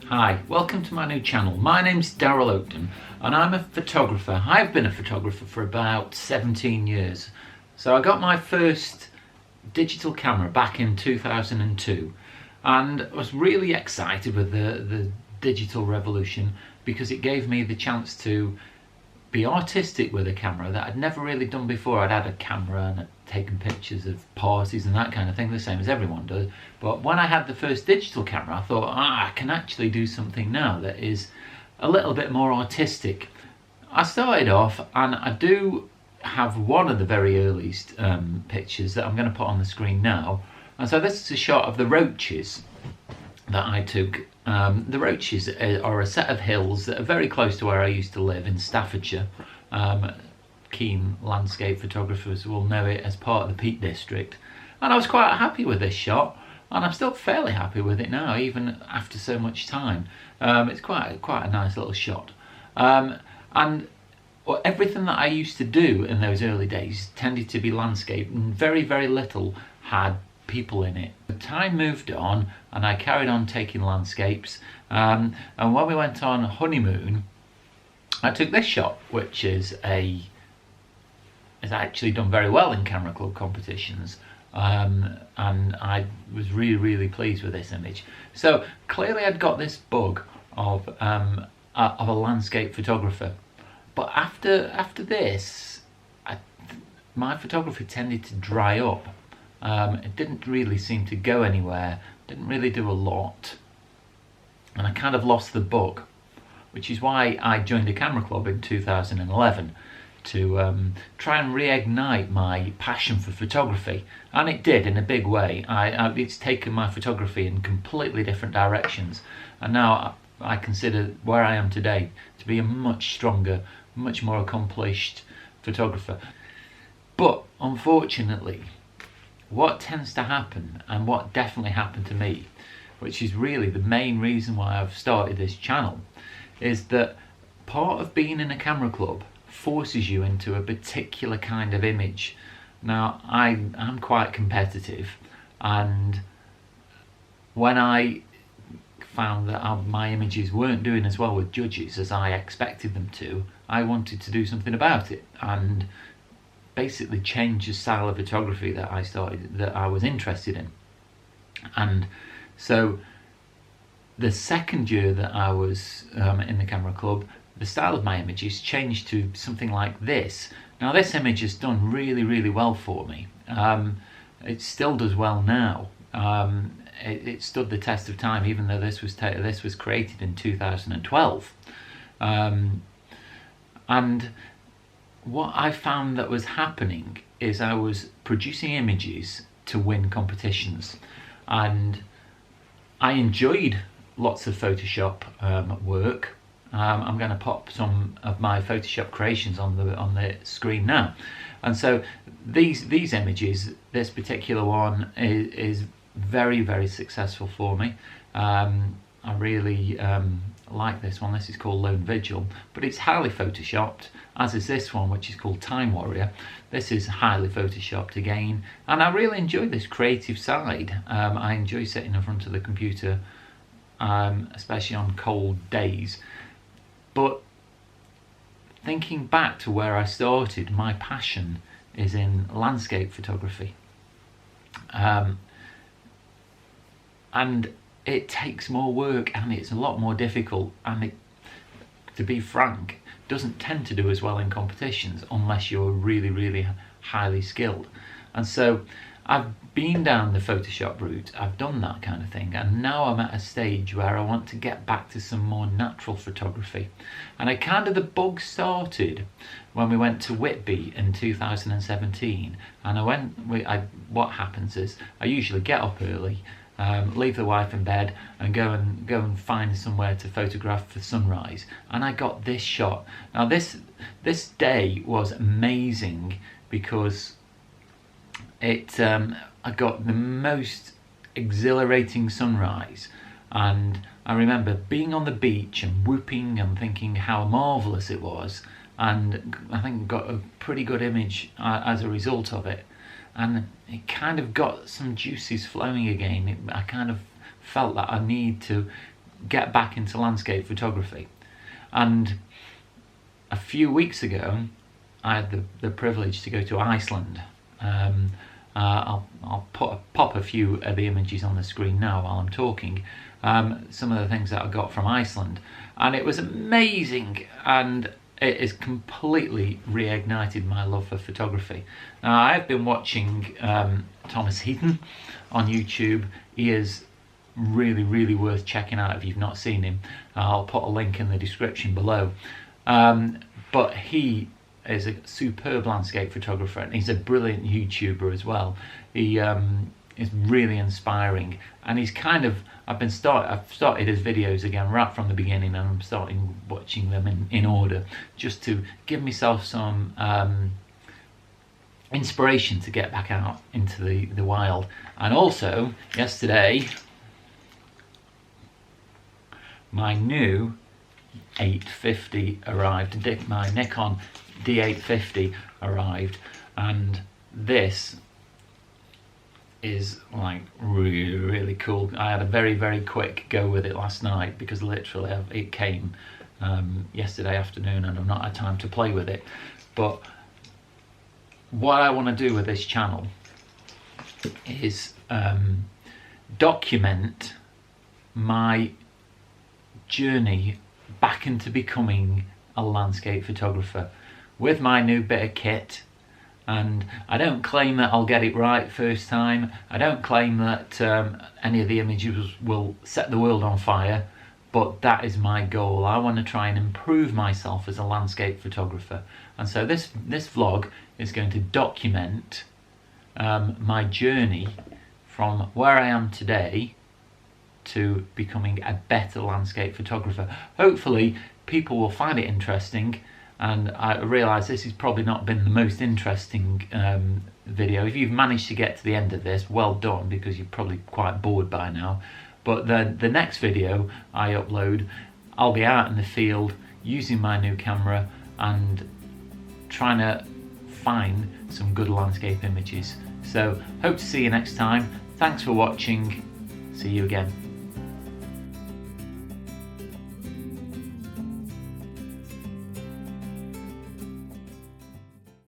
Hi, welcome to my new channel. My name's Darryl Oakden and I'm a photographer. I've been a photographer for about 17 years. So I got my first digital camera back in 2002 and I was really excited with the digital revolution because it gave me the chance to be artistic with a camera that I'd never really done before. I'd had a camera and I'd taken pictures of parties and that kind of thing, the same as everyone does. But when I had the first digital camera, I thought, I can actually do something now that is a little bit more artistic. I started off, and I do have one of the very earliest pictures that I'm going to put on the screen now. And so this is a shot of the Roaches that I took. The Roaches are a set of hills that are very close to where I used to live in Staffordshire. Keen landscape photographers will know it as part of the Peak District. And I was quite happy with this shot, and I'm still fairly happy with it now, even after so much time. It's quite a nice little shot. And everything that I used to do in those early days tended to be landscape, and very, very little had people in it. The time moved on and I carried on taking landscapes, and when we went on honeymoon I took this shot, which is actually done very well in camera club competitions, and I was really pleased with this image. So clearly I'd got this bug of a landscape photographer, but after this my photography tended to dry up. It didn't really seem to go anywhere, didn't really do a lot, and I kind of lost the bug, which is why I joined a camera club in 2011 to try and reignite my passion for photography, and it did in a big way. It's taken my photography in completely different directions, and now I consider where I am today to be a much stronger, much more accomplished photographer. But unfortunately, what tends to happen, and what definitely happened to me, which is really the main reason why I've started this channel, is that part of being in a camera club forces you into a particular kind of image. Now, I'm quite competitive, and when I found that my images weren't doing as well with judges as I expected them to, I wanted to do something about it and basically change the style of photography that I was interested in. And so the second year that I was in the camera club, the style of my images changed to something like this. Now this image has done really well for me. It still does well now. It stood the test of time, even though this was created in 2012. And what I found that was happening is I was producing images to win competitions, and I enjoyed lots of Photoshop work. I'm going to pop some of my Photoshop creations on the screen now, and so these images, this particular one is very successful for me. I really like this one. This is called Lone Vigil, but it's highly photoshopped, as is this one, which is called Time Warrior. This is highly photoshopped again, and I really enjoy this creative side. I enjoy sitting in front of the computer, especially on cold days. But thinking back to where I started, my passion is in landscape photography, and it takes more work and it's a lot more difficult, and it, to be frank, doesn't tend to do as well in competitions unless you're really highly skilled. And so I've been down the Photoshop route, I've done that kind of thing, and now I'm at a stage where I want to get back to some more natural photography. And the bug started when we went to Whitby in 2017, and what happens is I usually get up early, leave the wife in bed and go and find somewhere to photograph the sunrise, and I got this shot. Now this day was amazing because I got the most exhilarating sunrise, and I remember being on the beach and whooping and thinking how marvellous it was, and I think got a pretty good image as a result of it. And it kind of got some juices flowing again. I kind of felt that I need to get back into landscape photography. And a few weeks ago I had the privilege to go to Iceland. I'll pop a few of the images on the screen now while I'm talking. Some of the things that I got from Iceland, and it was amazing, and it has completely reignited my love for photography. Now, I've been watching Thomas Heaton on YouTube. He is really worth checking out if you've not seen him. I'll put a link in the description below. But he is a superb landscape photographer, and he's a brilliant YouTuber as well. He is really inspiring, and he's kind of, I've started his videos again right from the beginning, and I'm starting watching them in order, just to give myself some inspiration to get back out into the wild. And also yesterday my new 850 arrived. My Nikon D850 arrived, and this is like really cool. I had a very quick go with it last night because literally it came yesterday afternoon, and I've not had time to play with it. But what I want to do with this channel is document my journey back into becoming a landscape photographer with my new bit of kit. And I don't claim that I'll get it right first time. I don't claim that any of the images will set the world on fire, but that is my goal. I want to try and improve myself as a landscape photographer. And so this vlog is going to document my journey from where I am today to becoming a better landscape photographer. Hopefully people will find it interesting, and I realise this has probably not been the most interesting video. If you've managed to get to the end of this, well done, because you're probably quite bored by now. But the next video I upload, I'll be out in the field using my new camera and trying to find some good landscape images. So hope to see you next time. Thanks for watching. See you again.